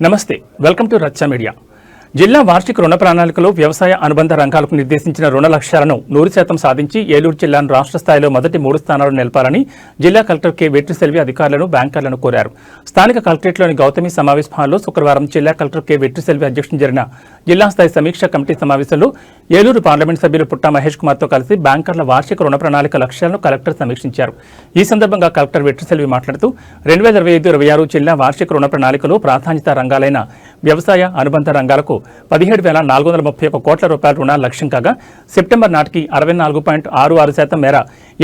నమస్తే, welcome to Racha media. జిల్లా వార్షిక రుణ ప్రణాళికలో వ్యవసాయ అనుబంధ రంగాలకు నిర్దేశించిన రుణ లక్ష్యాలను 100% సాధించి ఏలూరు జిల్లాను రాష్ట్ర స్థాయిలో మొదటి 3 స్థానాలు నిలపాలని జిల్లా కలెక్టర్ కె వెట్రిసెల్వి అధికారులను బ్యాంకర్లను కోరారు. స్థానిక కలెక్టరేట్లోని గౌతమి సమావేశ హాల్లో శుక్రవారం జిల్లా కలెక్టర్ కె వెట్రిసెల్వి అధ్యక్షతన జరిగిన జిల్లా స్థాయి సమీక్ష కమిటీ సమావేశంలో ఏలూరు పార్లమెంట్ సభ్యులు పుట్ట మహేష్ కుమార్తో కలిసి బ్యాంకర్ల వార్షిక రుణ ప్రణాళిక లక్ష్యాలను కలెక్టర్ సమీక్షించారు. ఈ సందర్భంగా కలెక్టర్ వెట్రిసెల్వి మాట్లాడుతూ 2025-26 జిల్లా వార్షిక రుణ ప్రణాళికలో ప్రాధాన్యత రంగాలైన వ్యవసాయ అనుబంధ రంగాలకు 17,431 కోట్ల రూపాయల రుణాల లక్ష్యం కాగా సెప్టెంబర్ నాటికి 64.66% మేర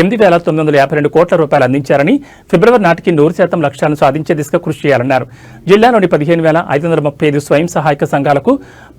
8,952 కోట్ల రూపాయలు అందించారని, ఫిబ్రవరి నాటికి 100% లక్ష్యాలను సాధించే దిశగా కృషి చేయాలన్నారు. జిల్లాలోని 15,535 స్వయం సహాయక సంఘాలకు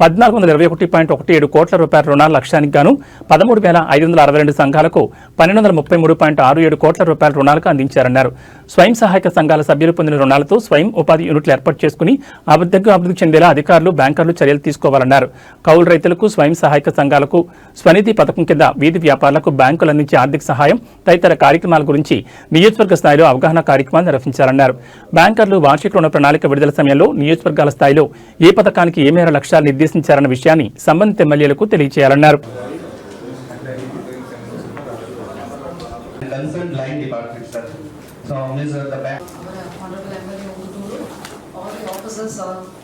1,421.17 కోట్ల రూపాయల రుణాల లక్ష్యానికి గాను 13,562 సంఘాలకు 1,233.67 కోట్ల రూపాయల రుణాలకు అందించారన్నారు. స్వయం సహాయక సంఘాల సభ్యులు పొందిన రుణాలతో స్వయం ఉపాధి యూనిట్లు ఏర్పాటు చేసుకుని అభివృద్ధి చెందేలా అధికారులు, బ్యాంకర్లు చర్యలు తీసుకోవాలన్నారు. కౌలు రైతులకు, స్వయం సహాయక సంఘాలకు స్వనిధి పథకం కింద వీధి వ్యాపారులకు బ్యాంకులు అందించే ఆర్థిక సహాయం తదితర కార్యక్రమాల గురించి నియోజకవర్గ స్థాయిలో అవగాహన కార్యక్రమాలు నిర్వహించాలన్నారు. బ్యాంకర్లు వార్షిక రుణ ప్రణాళిక విడుదల సమయంలో నియోజకవర్గాల స్థాయిలో ఏ పథకానికి ఏ మేర లక్ష్యాలు నిర్దేశించారన్న విషయాన్ని సంబంధిత ఎమ్మెల్యేలకు తెలియజేయాలన్నారు.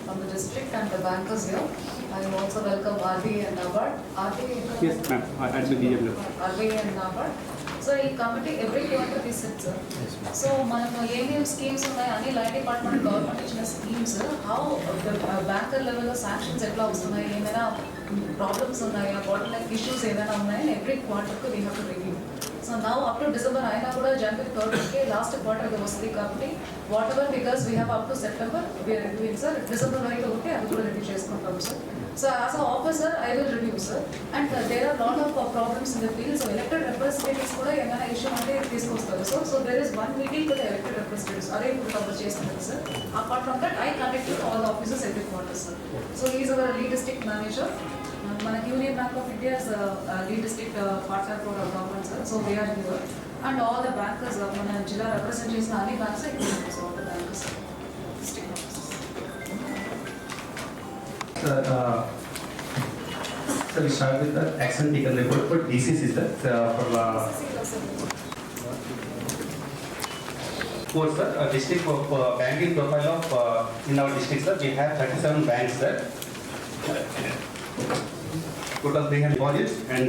From the district and the bankers here. I also welcome RBI and NABARD. Yes, ma'am. RBI and NABARD. So ఈ committee every quarter visit sir. So మనకు ఏమేమి స్కీమ్స్ ఉన్నాయి అని లైన్ డిపార్ట్మెంట్ గవర్నమెంట్ ఇచ్చిన స్కీమ్స్ హౌ బ్యాంకర్ లెవెల్లో sanctions ఎట్లా వస్తున్నాయి, ఏమైనా ప్రాబ్లమ్స్ ఉన్నాయా, బాటిల్ నెక్ ఇష్యూస్ ఏదైనా ఉన్నాయని ఎవ్రీ క్వార్టర్కు we have to review. So now up to December అయినా కూడా జనవరి 3rd లాస్ట్ క్వార్టర్కి వస్తుంది కాబట్టి whatever figures we have up to September we are reviewing sir. December వరకు ఉంటే అది కూడా రివ్యూ చేసుకుంటాం sir. So as an officer, I will review, sir. And there are lot of problems in the field. So elected representatives kuda emana issue ante teesukostaru. So there is one meeting with the elected representatives. Are able to cover chestunnaru, sir. Apart from that, I connect with all the officers every quarter, sir. So he is our lead district manager. Mana Union Bank of India is lead district partner for our government, sir. So they are here. And all the bankers, mana Jilla representatives na ani banks are here. So all the bankers, district officers. So we start with the action taken report for DCC sir. For sir, district of banking profile of in our district sir, we have 37 banks sir. Total 300 deposits and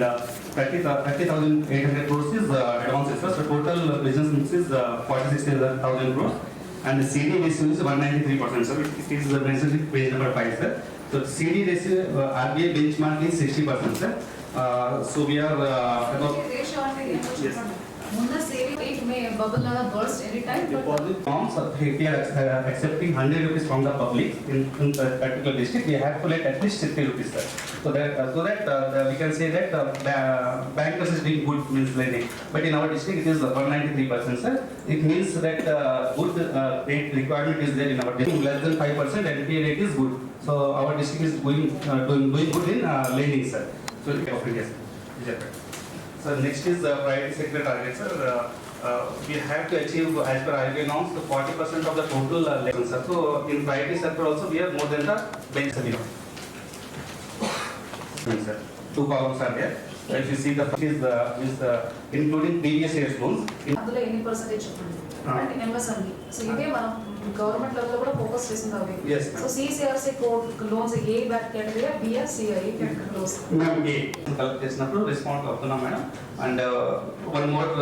30,800 crores is advances sir. So total business mix is 46,000 crores and the CD ratio is 193% sir. It is mentioned in page number 5 sir. So CD ratio RBI benchmark is 60% sir. So we are about ratio yes. Munna saving rate may bubble laga burst anytime. Deposit forms if we are accepting 100 rupees from the public in particular district, we have to let at least 60 rupees sir. So that we can say that bankers is doing good means lending. But in our district it is 193% sir. It means that good rate requirement is there in our district. Less than 5% NPA rate is good. So our district is doing good in lending sir. So yes. So next is the private sector target sir. We have to achieve as per RBI norms 40% of the total lending sir. So in private sector also we are more than the benchmark. Sir, 2 columns are there. If you see the first is including previous year's loans. అందులో ఎన్ని percentage చెప్పండి అంటే MSME. So ఇదే మనం government level లో కూడా focus చేస్తుంది అవి. So CCRC code loans A back category BR CI category loans మేము ఏ కలెక్ట్ చేసినప్పుడు రెస్పాండ్ అవుతున్నాం madam. And one more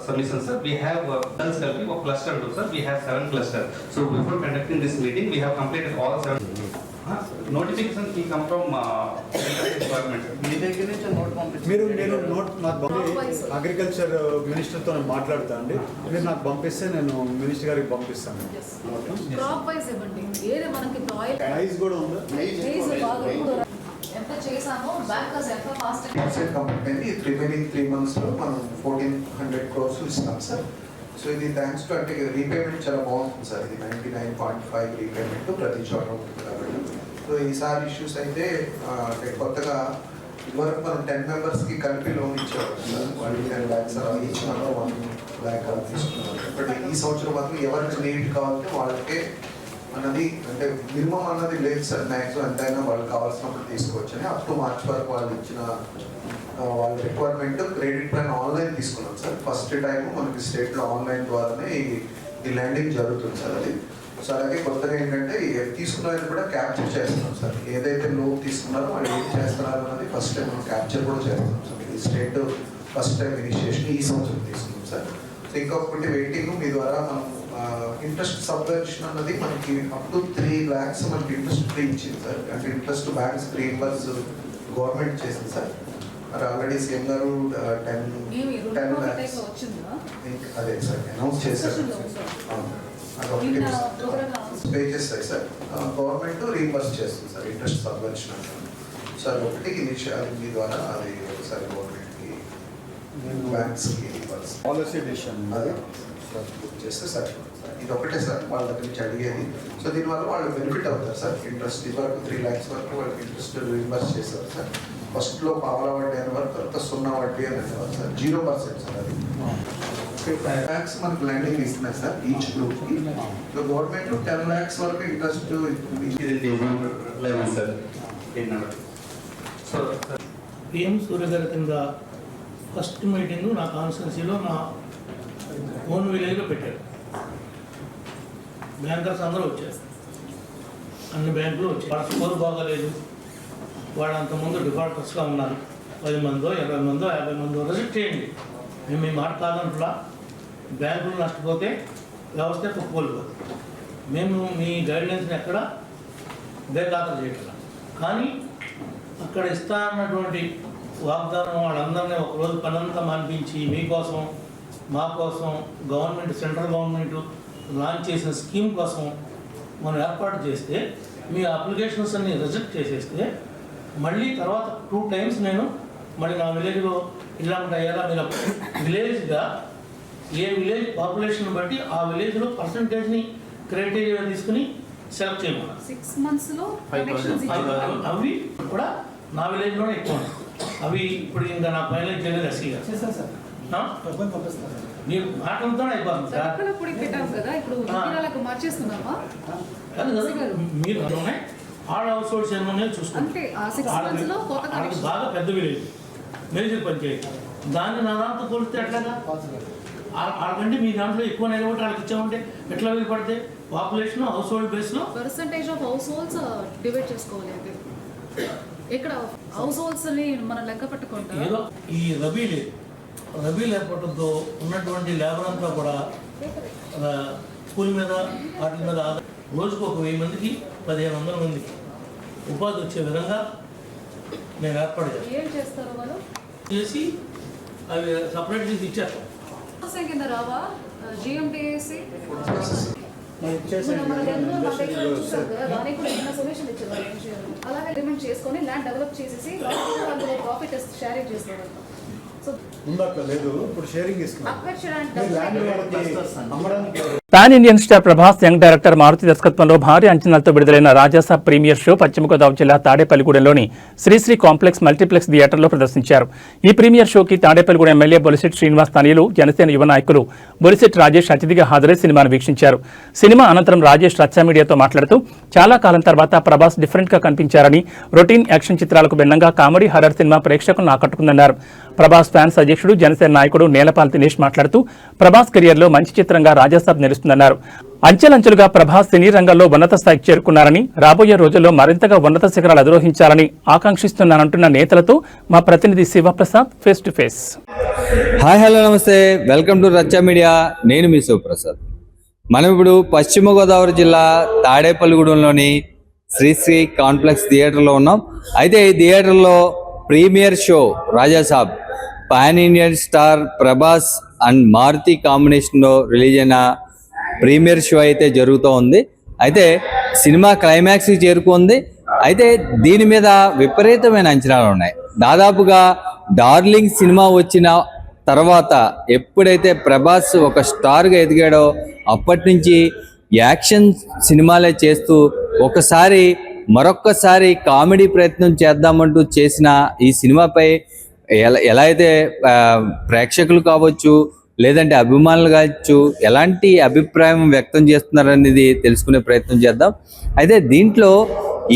submission sir, we have girls కలిపి ఒక క్లస్టర్ ఉంటుంది sir. We have 7 cluster. So before conducting this meeting we have completed all 7 notification will come from department. మీ దగ్గర నుంచి note పంపించండి. నేను note నాకు agriculture మినిస్టర్తో మాట్లాడతా అండి. మీరు నాకు పంపిస్తే నేను మినిస్టర్ గారికి పంపిస్తాను. క్రాప్ వైస్ ఇవ్వండి. ఏది మనకి ప్రైస్ కూడా ఉందా? ఎంత చేసామో బ్యాంకర్స్ ఎంత ఫాస్ట్ కంప్లీట్ అయింది. రిమైనింగ్ 3 months లో మనం 1400 crores ఇస్తాం సార్. సో ఇది థ్యాంక్స్ టు అంటే రీపేమెంట్ చాలా బాగుంటుంది సార్. ఇది 99.5 రీపేమెంట్ ప్రతి చోట ఉంటుంది కాబట్టి. సో ఈసారి ఇష్యూస్ అయితే కొత్తగా ఇదివరకు మనం 10 members కలిపి లోన్ ఇచ్చేవాళ్ళం సార్. 10 lakhs ఈచ్ మనం 1 lakh తీసుకున్నాం. బట్ ఈ సంవత్సరం మాత్రం ఎవరికి నీడ్ కావాలంటే వాళ్ళకే అన్నది అంటే మినిమం అన్నది లేదు సార్. మ్యాక్సిమం ఎంతైనా వాళ్ళు కావాల్సినప్పుడు తీసుకోవచ్చు అని అప్ టు మార్చ్ వరకు వాళ్ళు ఇచ్చిన వాళ్ళ రిక్వైర్మెంట్. క్రెడిట్ ప్లాన్ ఆన్లైన్ తీసుకున్నాం సార్. ఫస్ట్ టైం మనకి స్టేట్లో ఆన్లైన్ ద్వారానే ఈ ల్యాండింగ్ జరుగుతుంది సార్ అది. సో అలాగే కొత్తగా ఏంటంటే తీసుకున్నది కూడా క్యాప్చర్ చేస్తున్నాం సార్. ఏదైతే లోన్ తీసుకున్నారో వాళ్ళు ఏం చేస్తున్నారు అన్నది ఫస్ట్ టైం మనం క్యాప్చర్ కూడా చేస్తున్నాం సార్. ఇది స్టేట్ ఫస్ట్ టైం ఇనిషియేషన్ ఈ సంవత్సరం తీసుకున్నాం సార్. సో ఇంకొకటి వెయిటింగ్ మీ ద్వారా మనం ఇంట్రెస్ట్ సబ్వెన్షన్ అన్నది మనకి అప్ టు 3 lakhs మనకి ఇంట్రెస్ట్ ఫ్రీ ఇచ్చింది సార్. అంటే ఇంట్రెస్ట్ బ్యాంక్స్ రీయింబర్స్ గవర్నమెంట్ చేసింది సార్. మరి ఆల్రెడీ సీఎం గారు 10 lakhs అదే సార్ అనౌన్స్ చేశారు. అదొకటి పే చేస్తాయి సార్. గవర్నమెంట్ రీయింబర్స్ చేస్తుంది సార్ ఇంట్రెస్ట్ సబ్వెన్షన్ అంటే సార్. ఒకటి ఇనిషియల్ మీ ద్వారా అది ఒకసారి గవర్నమెంట్కి బ్యాంక్స్కి రీయింబర్స్ పాలసీ డిసిషన్ అదే బుక్ చేస్తే సార్. ఇది ఒకటే సార్ వాళ్ళ దగ్గర నుంచి అడిగేది. సో దీనివల్ల వాళ్ళు బెనిఫిట్ అవుతారు సార్. ఇంట్రెస్ట్ ఇదివరకు 3 lakhs వరకు వాళ్ళకి ఇంట్రెస్ట్ రీయింబర్స్ చేస్తారు సార్. ఫస్ట్లో పావలా వడ్డీ అనే వరకు తర్వాత 0 వడ్డీ అని అనేవారు సార్. 0% సార్ అది. 5 lakhs మనకు ల్యాండింగ్ ఇస్తున్నాయి సార్ ఈచ్ గ్రూప్కి. సో గవర్నమెంట్ 10 lakhs వరకు ఇంట్రెస్ట్ పిఎం సూర్య గారి కింద ఫస్ట్ మీటింగ్ నా కాన్స్టిట్యున్సీలో నా ఓన్ విలేజ్లో పెట్టారు. బ్యాంకర్స్ అందరూ వచ్చారు, అన్ని బ్యాంకులు వచ్చాయి. వాళ్ళ స్కోర్ బాగాలేదు, వాళ్ళు అంతకుముందు డిఫాల్టర్స్గా ఉన్నారు. 10 మందో 20 మందో 50 మందో రిజెక్ట్ చేయండి. మేము మీ మాట కాదంట్లా. బ్యాంకులు నష్టపోతే వ్యవస్థ కుప్పకూలిపోతుంది. మేము మీ గైడ్లైన్స్ని ఎక్కడ బేఖాతరు చేయగలం. కానీ అక్కడ ఇస్తా అన్నటువంటి వాగ్దానం వాళ్ళందరినీ ఒకరోజు పనంతా మాన్పించి మీకోసం మా కోసం గవర్నమెంట్ సెంట్రల్ గవర్నమెంట్ లాంచ్ చేసిన స్కీమ్ కోసం మనం ఏర్పాటు చేస్తే మీ అప్లికేషన్స్ అన్ని రిజెక్ట్ చేసేస్తే మళ్ళీ తర్వాత 2 times నేను మళ్ళీ నా విలేజ్లో ఇలాంటి అయ్యారా మీరు విలేజ్గా ఏ విలేజ్ పాపులేషన్ బట్టి ఆ విలేజ్లో పర్సంటేజ్ని క్రైటీరియా తీసుకుని సెలెక్ట్ చేయమన్నారు. 6 monthsలో అవి కూడా నా విలేజ్లోనే ఎక్కువ ఉన్నాయి. అవి ఇప్పుడు ఇంకా నా ఫైనల్ చేయలేదు ఎస్సీ గారు. మీరు మాటలతో అయిపోతుంది సార్. కాదు కదా, మీరు ఆల్ హౌస్ హోల్డ్స్ ఏమన్నా చూసుకుంటే బాగా పెద్ద విలేజ్ మేజర్ పంచాయతీ. దాన్ని నా దాంతో పోలిస్తే ఎట్లాగా వాళ్ళకంటే మీ దాంట్లో ఎక్కువ నిలబట్టి వాళ్ళకి ఇచ్చామంటే ఎట్లా వీలు పడితే పాపులేషన్ హౌస్ హోల్డ్ బేస్లో percentage of households divide చేసుకోవాలి. అయితే ఇక్కడ హౌస్ హోల్డ్స్ని మనం లెక్క పెట్టుకుంటాం. ఏదో ఈ రబీ లేకపోవడంతో ఉన్నటువంటి లేబర్ అంతా కూడా స్కూల్ మీద వాటి మీద రోజుకు 1000 మందికి 1500 మందికి ఉపాధి వచ్చే విధంగా నేను ఏర్పాటు ఏం చేస్తారు వాళ్ళు చేసి అవి సపరేట్ చేసి ఇచ్చేస్తాం. కింద రావా జిఎండిఏసి అలాగే అగ్రిమెంట్ చేసుకొని ల్యాండ్ డెవలప్ చేసేసి అందులో ప్రాఫిట్ షేరింగ్ చేస్తారు. ముందట్లా లేదు, ఇప్పుడు sharing pan Indian star Prabhas young director Maruthi దర్శకత్వంలో భారీ అంచనాలతో విడుదలైన రాజాసాబ్ ప్రీమియర్ షో పశ్చిమ గోదావరి జిల్లా తాడేపల్లిగూడెంలోని శ్రీశ్రీ కాంప్లెక్స్ మల్టీప్లెక్స్ థియేటర్లో ప్రదర్శించారు. ఈ ప్రీమియర్ షోకి తాడేపల్లిగూడెం ఎమ్మెల్యే బొలిశెట్టి శ్రీనివాస్ స్థానీయులు జనసేన యువ నాయకులు బొలిశెట్టి రాజేష్ అతిథిగా హాజరై సినిమాను వీక్షించారు. సినిమా అనంతరం రాజేష్ రచ్చ మీడియాతో మాట్లాడుతూ చాలా కాలం తర్వాత ప్రభాస్ డిఫరెంట్ గా కనిపించారని, రొటీన్ యాక్షన్ చిత్రాలకు భిన్నంగా కామెడీ హర్రర్ సినిమా ప్రేక్షకులను ఆకట్టుకుందన్నారు. ప్రభాస్ ఫ్యాన్స్ అధ్యక్షుడు జనసేన నాయకుడు నేలపాల్ దినేష్ మాట్లాడుతూ ప్రభాస్ కెరియర్లో మంచి చిత్రంగా రాజాసాబ్ నిలుస్తుందన్నారు. అంచెలంచెలుగా ప్రభాస్ సినీ రంగంలో ఉన్నత స్థాయికి చేరుకున్నారని, రాబోయే రోజుల్లో మరింతగా ఉన్నత శిఖరాలు అధిరోహించాలని ఆకాంక్షిస్తున్నానంటున్న నేతలతో మా ప్రతినిధి Shivaprasad face to face. Hi hello namaste, welcome to Racha media. నేను మీ శివప్రసాద్. మనం ఇప్పుడు పశ్చిమ గోదావరి జిల్లా తాడేపల్లిగూడెంలోని శ్రీశ్రీ కాంప్లెక్స్ థియేటర్లో ఉన్నాం. అయితే ఈ థియేటర్లో premiere show Rajasaab pan Indian star Prabhas and Maruthi కాంబినేషన్లో రిలీజ్ అయిన ప్రీమియర్ షో అయితే జరుగుతూ ఉంది. అయితే సినిమా క్లైమాక్స్కి చేరుకుంది. అయితే దీని మీద విపరీతమైన అంచనాలు ఉన్నాయి. దాదాపుగా డార్లింగ్ సినిమా వచ్చిన తర్వాత ఎప్పుడైతే ప్రభాస్ ఒక స్టార్గా ఎదిగాడో అప్పటి నుంచి యాక్షన్ సినిమాలే చేస్తూ మరొక్కసారి కామెడీ ప్రయత్నం చేద్దామంటూ చేసిన ఈ సినిమాపై ఎలా అయితే ప్రేక్షకులు కావచ్చు, లేదంటే అభిమానులు కావచ్చు ఎలాంటి అభిప్రాయం వ్యక్తం చేస్తున్నారనేది తెలుసుకునే ప్రయత్నం చేద్దాం. అయితే దీంట్లో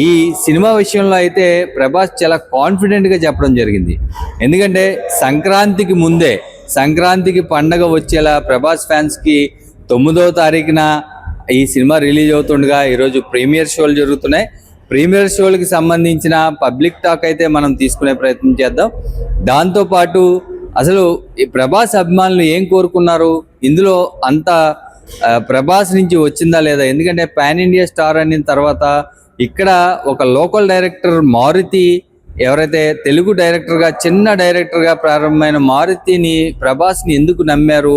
ఈ సినిమా విషయంలో అయితే ప్రభాస్ చాలా కాన్ఫిడెంట్గా చెప్పడం జరిగింది. ఎందుకంటే సంక్రాంతికి ముందే, సంక్రాంతికి పండగ వచ్చేలా ప్రభాస్ ఫ్యాన్స్కి 9వ తారీఖున ఈ సినిమా రిలీజ్ అవుతుండగా ఈరోజు ప్రీమియర్ షోలు జరుగుతున్నాయి. ప్రీమియర్ షోలకి సంబంధించిన పబ్లిక్ టాక్ అయితే మనం తీసుకునే ప్రయత్నం చేద్దాం. దాంతోపాటు అసలు ఈ ప్రభాస్ అభిమానులు ఏం కోరుకున్నారు, ఇందులో అంత ప్రభాస్ నుంచి వచ్చిందా లేదా? ఎందుకంటే పాన్ ఇండియా స్టార్ అయిన తర్వాత ఇక్కడ ఒక లోకల్ డైరెక్టర్ మారుతి, ఎవరైతే తెలుగు డైరెక్టర్గా చిన్న డైరెక్టర్గా ప్రారంభమైన మారుతిని ప్రభాస్ని ఎందుకు నమ్మారు,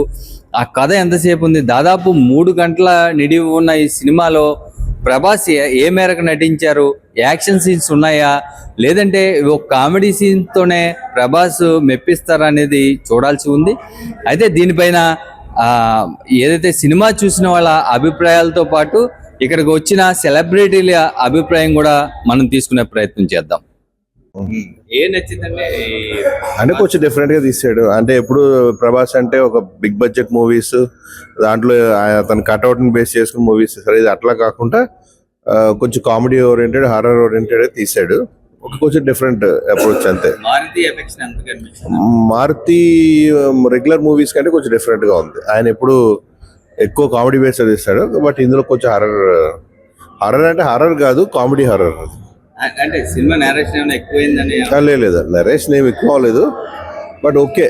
ఆ కథ ఎంతసేపు ఉంది, దాదాపు 3 గంటల నిడివి ఉన్న ఈ సినిమాలో ప్రభాస్ ఏ మేరకు నటించారు, యాక్షన్ సీన్స్ ఉన్నాయా, లేదంటే ఒక కామెడీ సీన్తోనే ప్రభాస్ మెప్పిస్తారా అనేది చూడాల్సి ఉంది. అయితే దీనిపైన ఏదైతే సినిమా చూసిన వాళ్ళ అభిప్రాయాలతో పాటు ఇక్కడికి వచ్చిన సెలబ్రిటీల అభిప్రాయం కూడా మనం తీసుకునే ప్రయత్నం చేద్దాం. ఏ నచ్చిందంటే అంటే కొంచెం డిఫరెంట్ గా తీసాడు. అంటే ఎప్పుడు ప్రభాస్ అంటే ఒక బిగ్ బడ్జెట్ మూవీస్, దాంట్లో తన కట్అవుట్ ని బేస్ చేసుకున్న మూవీస్, సరే ఇది అట్లా కాకుండా కొంచెం కామెడీ ఓరియంటెడ్, హారర్ ఓరియంటెడ్ తీసాడు. కొంచెం డిఫరెంట్ అప్రోచ్ అంతే. మారుతి రెగ్యులర్ మూవీస్ కంటే కొంచెం డిఫరెంట్ గా ఉంది. ఆయన ఎప్పుడు ఎక్కువ కామెడీ బేస్ తీస్తాడు, బట్ ఇందులో కొంచెం హారర్ అంటే హారర్ కాదు, కామెడీ హారర్. అంటే సినిమా నేరేషన్ ఎక్కువైందని లేదు, నరేషన్ ఏమి ఎక్కువ అవ్వలేదు, బట్ ఓకే,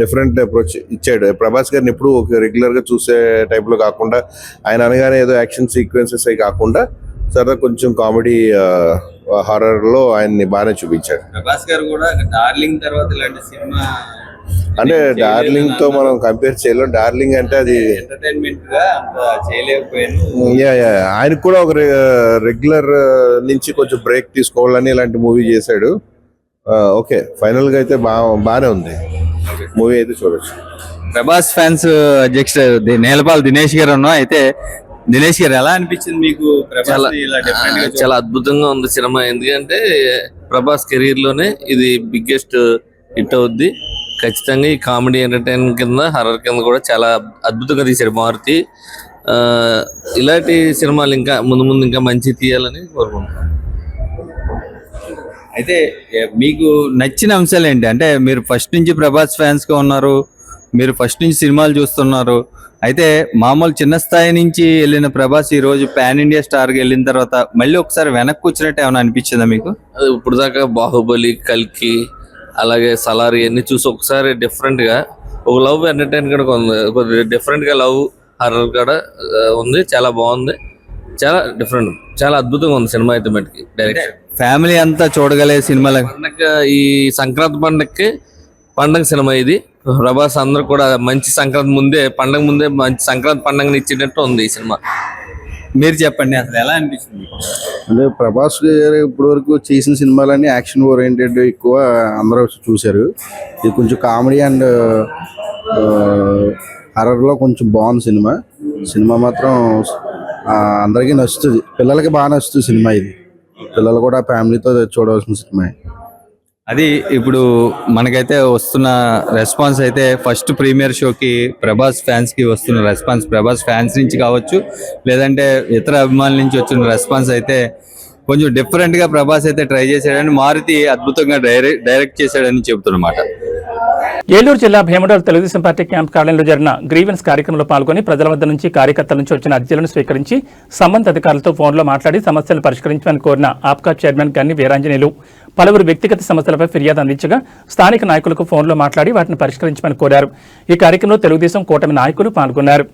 డిఫరెంట్ అప్రోచ్ ఇచ్చాడు. ప్రభాస్ గారిని ఎప్పుడు ఒక రెగ్యులర్ గా చూసే టైప్ లో కాకుండా, ఆయన అనగానే ఏదో యాక్షన్ సీక్వెన్సెస్ అవి కాకుండా సరదా కొంచెం కామెడీ హారర్ లో ఆయన్ని బాగానే చూపించాడు. ప్రభాస్ గారు కూడా డార్లింగ్ తర్వాత ఇలాంటి సినిమా అంటే డార్లింగ్ తో మనం కంపేర్ చేయలేం. డార్లింగ్ అంటే అది ఎంటర్టైన్మెంట్ గా చేయలేకపోయాను. ఆయనకు కూడా ఒక రెగ్యులర్ నుంచి కొంచెం బ్రేక్ తీసుకోవాలని ఇలాంటి మూవీ చేశాడు. ఓకే, ఫైనల్ గా అయితే బాగానే ఉంది మూవీ, అయితే చూడొచ్చు. ప్రభాస్ ఫ్యాన్స్ అధ్యక్షుడు నేలపాల్ దినేష్ గారు ఉన్నా. అయితే దినేష్ గారు ఎలా అనిపించింది మీకు? చాలా అద్భుతంగా ఉంది సినిమా. ఎందుకంటే ప్రభాస్ కెరీర్ లోనే ఇది బిగ్గెస్ట్ హిట్ అవుద్ది ఖచ్చితంగా. ఈ కామెడీ ఎంటర్టైన్ కింద, హర్రర్ కింద కూడా చాలా అద్భుతంగా తీశాడు మారుతి. ఇలాంటి సినిమాలు ఇంకా ముందు ముందు ఇంకా మంచి తీయాలని కోరుకుంటున్నాను. అయితే మీకు నచ్చిన అంశాలు ఏంటి? అంటే మీరు ఫస్ట్ నుంచి ప్రభాస్ ఫ్యాన్స్ గా ఉన్నారు, మీరు ఫస్ట్ నుంచి సినిమాలు చూస్తున్నారు. అయితే మామూలు చిన్న స్థాయి నుంచి వెళ్ళిన ప్రభాస్ ఈ రోజు పాన్ ఇండియా స్టార్కి వెళ్ళిన తర్వాత మళ్ళీ ఒకసారి వెనక్కి వచ్చినట్టు ఏమైనా అనిపించిందా మీకు? అది ఇప్పుడు దాకా బాహుబలి, కల్కి, అలాగే సలారీ అన్ని చూసి ఒకసారి డిఫరెంట్ గా ఒక లవ్ ఎంటర్టైన్ కూడా కొద్దిగా డిఫరెంట్ గా లవ్ హర్రర్ కూడా ఉంది. చాలా బాగుంది, చాలా డిఫరెంట్, చాలా అద్భుతంగా ఉంది సినిమా అయితే మటుకి. డైరెక్షన్ ఫ్యామిలీ అంతా చూడగలే సినిమా. పండగ ఈ సంక్రాంతి పండగకి పండగ సినిమా ఇది. ప్రభాస్ అందరూ కూడా మంచి సంక్రాంతి ముందే, పండగ ముందే మంచి సంక్రాంతి పండగని ఇచ్చినట్టు ఉంది ఈ సినిమా. మీరు చెప్పండి, అసలు ఎలా అనిపిస్తుంది? అంటే ప్రభాస్ గారు ఇప్పటి వరకు చేసిన సినిమాలన్నీ యాక్షన్ ఓరియంటెడ్ ఎక్కువ అందరూ చూశారు. ఇది కొంచెం కామెడీ అండ్ హర్రర్లో కొంచెం బాగుంది సినిమా. సినిమా మాత్రం అందరికీ నచ్చుతుంది, పిల్లలకి బాగా నచ్చుతుంది సినిమా. ఇది పిల్లలు కూడా ఫ్యామిలీతో చూడవలసిన సినిమా. అది ఇప్పుడు మనకైతే వస్తున్న రెస్పాన్స్ అయితే ఫస్ట్ ప్రీమియర్ షోకి ప్రభాస్ ఫ్యాన్స్కి వస్తున్న రెస్పాన్స్, ప్రభాస్ ఫ్యాన్స్ నుంచి కావచ్చు లేదంటే ఇతర అభిమానుల నుంచి వచ్చిన రెస్పాన్స్ అయితే కొంచెం డిఫరెంట్గా ప్రభాస్ అయితే ట్రై చేశాడని, మారుతి అద్భుతంగా డైరెక్ట్ చేశాడని చెబుతున్నమాట. ఏలూరు జిల్లా భీమడోలు తెలుగుదేశం పార్టీ క్యాంప్ కార్యాలయంలో జరిగిన గ్రీవెన్స్ కార్యక్రమంలో పాల్గొని ప్రజల వద్ద నుంచి, కార్యకర్తల నుంచి వచ్చిన అర్జీలను స్వీకరించి సంబంధిత అధికారులతో ఫోన్లో మాట్లాడి సమస్యలు పరిష్కరించమని కోరిన ఆప్కా చైర్మన్ గన్ని వీరాంజనేయులు పలువురు వ్యక్తిగత సమస్యలపై ఫిర్యాదు అందించగా స్థానిక నాయకులకు ఫోన్లో మాట్లాడి వాటిని పరిష్కరించమని కోరారు. ఈ కార్యక్రమంలో తెలుగుదేశం కూటమి నాయకులు పాల్గొన్నారు.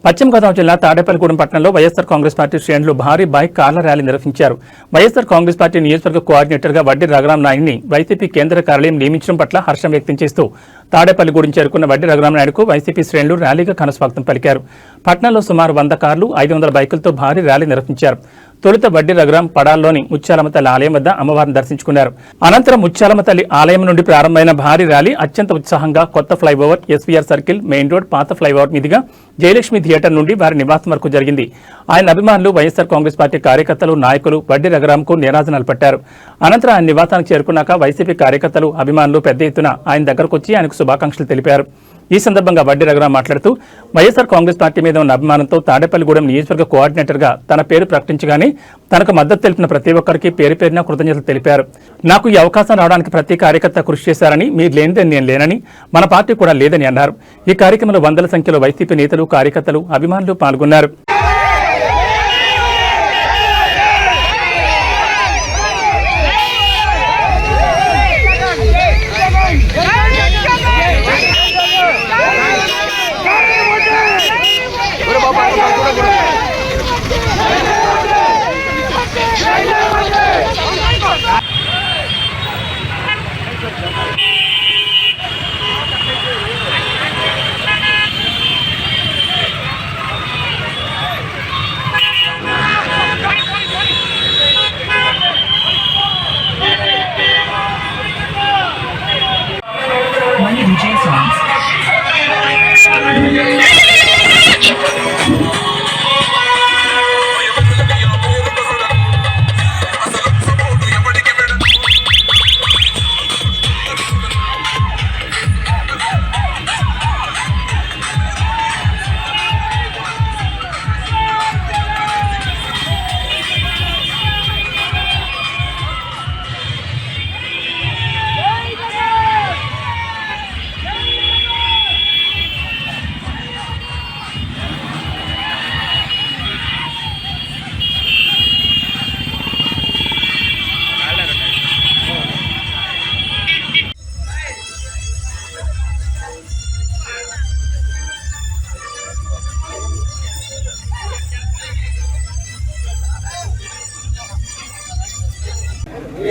పశ్చిమ గోదావరి జిల్లా తాడేపల్లిగూడెం పట్టణంలో వైఎస్ఆర్ కాంగ్రెస్ పార్టీ శ్రేణులు భారీ బైక్ కార్ల ర్యాలీ నిర్వహించారు. వైఎస్ఆర్ కాంగ్రెస్ పార్టీ నియోజకవర్గ కోఆర్డినేటర్గా వడ్డీ రఘురాం నాయుడిని వైసీపీ కేంద్ర కార్యాలయం నియమించడం పట్ల హర్షం వ్యక్తం చేస్తూ తాడేపల్లిగూడెం చేరుకున్న వడ్డీ రఘురాం నాయుడుకు వైసీపీ శ్రేణులు ర్యాలీగా ఘనస్వాగతం పలికారు. పట్టణంలో సుమారు 100 కార్లు, 500 బైకులతో భారీ ర్యాలీ నిర్వహించారు. తొలుత వడ్డీ రఘురాం పడాల్లోని ముత్యాలమ్మ తల్లి ఆలయం వద్ద అమ్మవారిని దర్శించుకున్నారు. అనంతరం ముత్యాలమ్మ తల్లి ఆలయం నుండి ప్రారంభమైన భారీ ర్యాలీ అత్యంత ఉత్సాహంగా కొత్త flyover, SVR circle, main road, పాత ఫ్లైఓవర్ మీదుగా జయలక్ష్మి థియేటర్ నుండి వారి నివాసం వరకు జరిగింది. ఆయన అభిమానులు, వైఎస్ఆర్ కాంగ్రెస్ పార్టీ కార్యకర్తలు, నాయకులు వడ్డీ రఘురాంకు నీరాజనాలు పట్టారు. అనంతరం ఆయన నివాసానికి చేరుకున్నాక వైసీపీ కార్యకర్తలు, అభిమానులు పెద్ద ఎత్తున ఆయన దగ్గరకు వచ్చి ఆయనకు శుభాకాంక్షలు తెలిపారు. ఈ సందర్భంగా వడ్డీ రఘురాం మాట్లాడుతూ వైఎస్ఆర్ కాంగ్రెస్ పార్టీ మీద ఉన్న అభిమానంతో తాడేపల్లిగూడెం నియోజకవర్గ కోఆర్డినేటర్గా తన పేరు ప్రకటించగానే తనకు మద్దతు తెలిపిన ప్రతి ఒక్కరికి పేరు పేరున కృతజ్ఞతలు తెలిపారు. నాకు ఈ అవకాశం రావడానికి ప్రతి కార్యకర్త కృషి చేశారని, మీరు లేనిదే నేను లేనని, మన పార్టీ కూడా లేదని అన్నారు. ఈ కార్యక్రమంలో వందల సంఖ్యలో వైసీపీ నేతలు, కార్యకర్తలు, అభిమానులు పాల్గొన్నారు.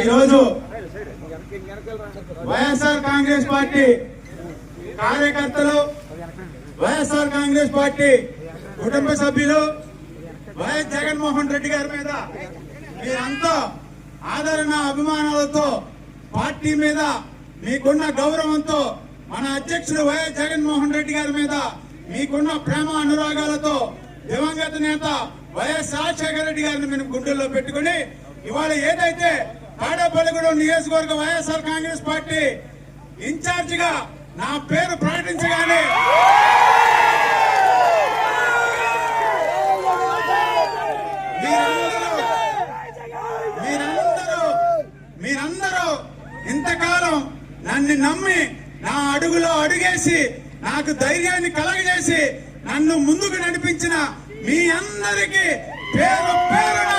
ఈరోజు వైఎస్ఆర్ కాంగ్రెస్ పార్టీ కార్యకర్తలు, వైఎస్ఆర్ కాంగ్రెస్ పార్టీ కుటుంబ సభ్యులు వైఎస్ జగన్మోహన్ రెడ్డి గారి మీద మీరంతా ఆదరణ, అభిమానాలతో, పార్టీ మీద మీకున్న గౌరవంతో, మన అధ్యక్షుడు వైఎస్ జగన్మోహన్ రెడ్డి గారి మీద మీకున్న ప్రేమ అనురాగాలతో దివంగత నేత వైఎస్ రాజశేఖర రెడ్డి గారిని మేము గుండెల్లో పెట్టుకుని ఇవాళ ఏదైతే తాడేపల్లిగూడెం నియోజకవర్గ వైఎస్ఆర్ కాంగ్రెస్ పార్టీ ఇన్ఛార్జ్ గా నా పేరు ప్రకటించగానే మీరందరూ ఇంతకాలం నన్ను నమ్మి నా అడుగులో అడుగేసి నాకు ధైర్యాన్ని కలగజేసి నన్ను ముందుకు నడిపించిన మీ అందరికీ పేరు పేరున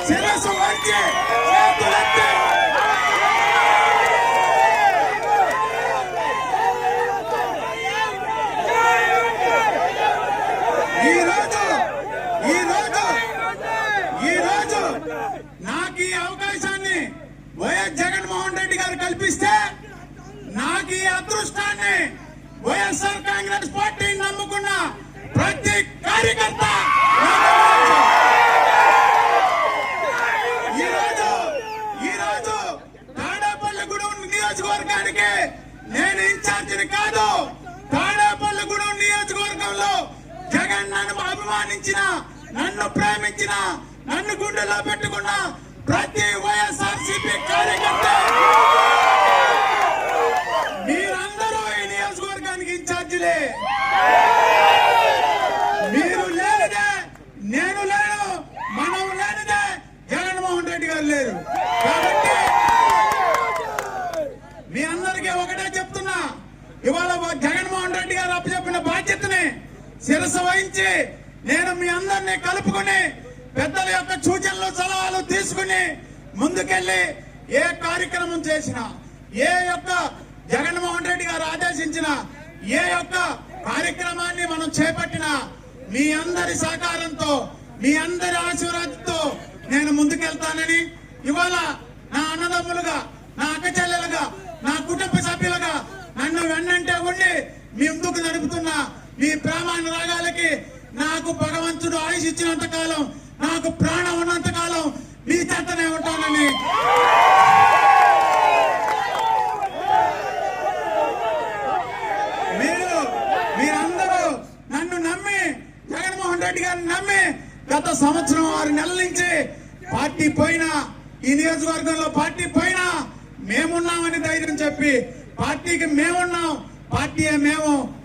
శిరస్సు వంచి చేతులెత్తి ఈరోజు నాకు ఈ అవకాశాన్ని వైఎస్ జగన్మోహన్ రెడ్డి గారు కల్పిస్తే, నాకు ఈ అదృష్టాన్ని వైఎస్ఆర్ కాంగ్రెస్ పార్టీ నమ్ముకున్న ప్రతి కార్యకర్త ఈరోజు తాడేపల్లిగూడెం నియోజకవర్గానికి నేను ఇన్ఛార్జిని కాదు. తాడేపల్లిగూడెం నియోజకవర్గంలో జగన్ నన్ను అభిమానించిన, నన్ను ప్రేమించిన, నన్ను గుండెలో పెట్టుకున్న ప్రతి వైఎస్ఆర్సీపీ కార్యకర్త మీరందరూ ఈ నియోజకవర్గానికి ఇన్ఛార్జిలే. మీరు లేనిదే నేను లేను, మనం లేనిదే జగన్మోహన్ రెడ్డి గారు లేరు. కాబట్టి మీ అందరికీ ఒకటే చెప్తున్నా, ఇవాళ జగన్మోహన్ రెడ్డి గారు అప్పచెప్పిన బాధ్యతని శిరస్సు వహించి నేను మీ అందరినీ కలుపుకుని పెద్దల యొక్క సూచనలు, సలహాలు తీసుకుని ముందుకెళ్లి ఏ కార్యక్రమం చేసినా, ఏ యొక్క జగన్మోహన్ రెడ్డి గారు ఆదేశించిన ఏ యొక్క కార్యక్రమాన్ని మనం చేపట్టినా మీ అందరి సహకారంతో, మీ అందరి ఆశీర్వాదంతో నేను ముందుకెళ్తానని, ఇవాళ నా అన్నదమ్ములుగా, నా అక్క చెల్లెలుగా, నా కుటుంబ సభ్యులుగా నన్ను వెన్నంటే ఉండి మీ ముందుకు నడుపుతున్న మీ ప్రేమానురాగాలకి నాకు భగవంతుడు ఆయుష్ ఇచ్చినంత కాలం నాకు ప్రాణం ఉన్నంత కాలం మీ చేతనే ఉంటానని మీరందరూ నన్ను నమ్మి జగన్మోహన్ రెడ్డి గారిని నమ్మి గత సంవత్సరం 6 నెలల నుంచి పార్టీ పోయినా ఈ నియోజకవర్గంలో పార్టీ పోయినా మేమున్నామని ధైర్యం చెప్పి పార్టీకి మేమున్నాం, పార్టీయే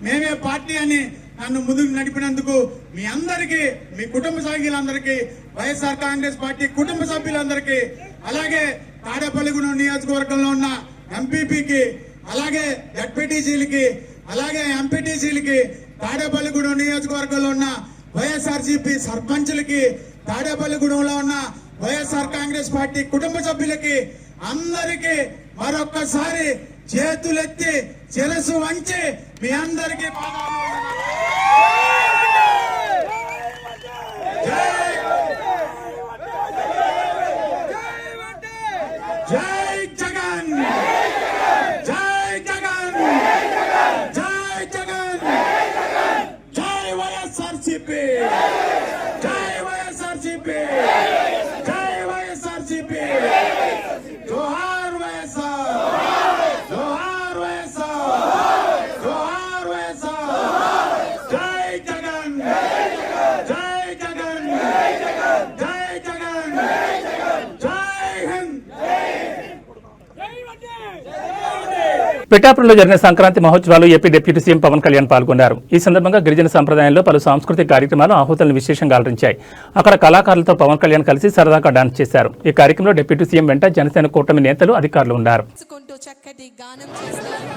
మేమే పార్టీ అని నన్ను ముందుకు నడిపినందుకు మీ అందరికీ, మీ కుటుంబ సభ్యులందరికీ, వైఎస్ఆర్ కాంగ్రెస్ పార్టీ కుటుంబ సభ్యులందరికీ, అలాగే తాడేపల్లిగూడెం నియోజకవర్గంలో ఉన్న ఎంపీపీకి, అలాగే జడ్పీటీసీలకి, అలాగే ఎంపీటీసీలకి, తాడేపల్లిగూడెం నియోజకవర్గంలో ఉన్న వైఎస్ఆర్సీపీ సర్పంచులకి, తాడేపల్లిగూడెంలో ఉన్న వైఎస్ఆర్ కాంగ్రెస్ పార్టీ కుటుంబ సభ్యులకి అందరికీ మరొక్కసారి చేతులెత్తి శిరస్సు వంచి మీ అందరికీ జై జగన్, జై జగన్, జై జగన్, జై వైఎస్ఆర్సీపీ, జై వైఎస్ఆర్సీపీ, జై వైఎస్ఆర్సీపీ, జోహార్ వైఎస్ఆర్, జోహార్ వైఎస్ఆర్, జోహార్ వైఎస్ఆర్, జై జగన్, జై జగన్, జై జగన్, జై హింద్. పిఠాపురంలో జరిగిన సంక్రాంతి మహోత్సవాలు AP deputy CM Pawan Kalyan పాల్గొన్నారు. ఈ సందర్భంగా గిరిజన సంప్రదాయంలో పలు సాంస్కృతిక కార్యక్రమాలు ఆహుతులను విశేషంగా అలరించాయి. అక్కడ కళాకారులతో పవన్ కళ్యాణ్ కలిసి సరదాగా డాన్స్ చేశారు. ఈ కార్యక్రమంలో డిప్యూటీ సీఎం వెంట జనసేన కూటమి నేతలు, అధికారులు ఉన్నారు. చక్కటి గానం చేస్తారు.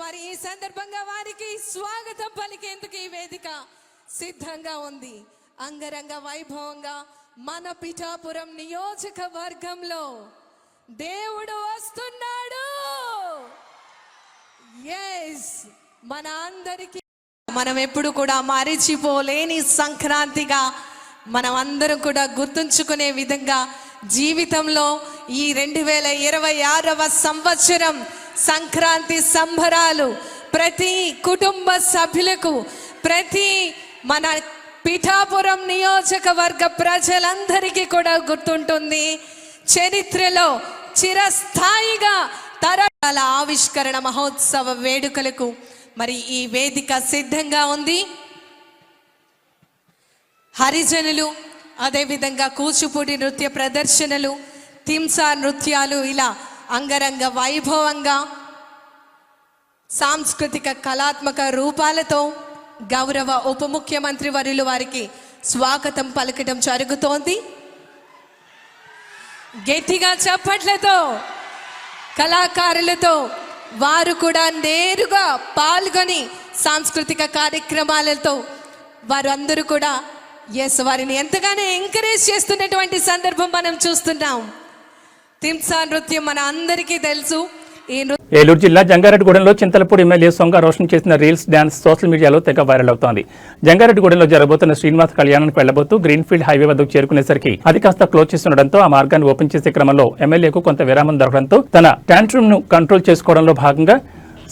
మరి ఈ సందర్భంగా వారికి స్వాగతం పలికేందుకు ఈ వేదిక సిద్ధంగా ఉంది. అంగరంగ వైభవంగా మన పిఠాపురం నియోజకవర్గంలో దేవుడు వస్తున్నాడు. ఎస్, మన అందరికీ మనం ఎప్పుడు కూడా మరిచిపోలేని సంక్రాంతిగా మనం అందరం కూడా గుర్తుంచుకునే విధంగా జీవితంలో ఈ 2026వ సంవత్సరం సంక్రాంతి సంబరాలు ప్రతి కుటుంబ సభ్యులకు, ప్రతి మన పిఠాపురం నియోజకవర్గ ప్రజలందరికీ కూడా గుర్తుంటుంది. చరిత్రలో చిరస్థాయిగా తరాల ఆవిష్కరణ మహోత్సవ వేడుకలకు మరి ఈ వేదిక సిద్ధంగా ఉంది. హరిజనులు, అదేవిధంగా కూచిపూడి నృత్య ప్రదర్శనలు, తింసా నృత్యాలు, ఇలా అంగరంగ వైభవంగా సాంస్కృతిక కళాత్మక రూపాలతో గౌరవ ఉప ముఖ్యమంత్రి వర్యులు వారికి స్వాగతం పలకడం జరుగుతోంది. గట్టిగా చప్పట్లతో, కళాకారులతో వారు కూడా నేరుగా పాల్గొని సాంస్కృతిక కార్యక్రమాలతో వారు అందరూ కూడా వారిని ఎంతగానో ఎంకరేజ్ చేస్తున్నటువంటి సందర్భం మనం చూస్తున్నాం. తింసా నృత్యం మన అందరికీ తెలుసు. ఏలూరు జిల్లా జంగారెడ్డిగూడెంలో చింతలపూడి ఎమ్మెల్యే సొంగ రోషన్ చేసిన రీల్స్ డాన్స్ సోషల్ మీడియాలో తెగ వైరల్ అవుతోంది. జంగారెడ్డిగూడెంలో జరగబోతున్న శ్రీనివాస కళ్యాణానికి వెళ్లబోతూ గ్రీన్ఫీల్డ్ హైవే వద్దకు చేరుకునేసరికి అది కాస్త క్లోజ్ చేస్తుండటంతో ఆ మార్గాన్ని ఓపెన్ చేసే క్రమంలో ఎమ్మెల్యేకు కొంత విరామం దొరకడంతో తన టాంట్రమ్ ను కంట్రోల్ చేసుకోవడంలో భాగంగా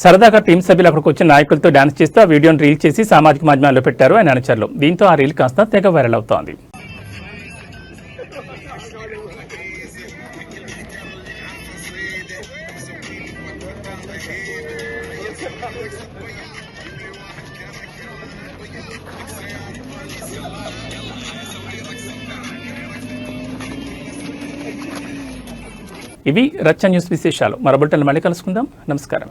సరదాగా టీం సభ్యులు అక్కడికి వచ్చిన నాయకులతో డాన్స్ చేస్తూ ఆ వీడియోను రీల్ చేసి సామాజిక మాధ్యమాల్లో పెట్టారు ఆయన అనుచరులు. దీంతో ఆ రీల్ కాస్త తెగ వైరల్ అవుతోంది. ఇవి రచ్చ న్యూస్ విశేషాలు. మరో బులెటిన్లో మళ్ళీ కలుసుకుందాం. నమస్కారం.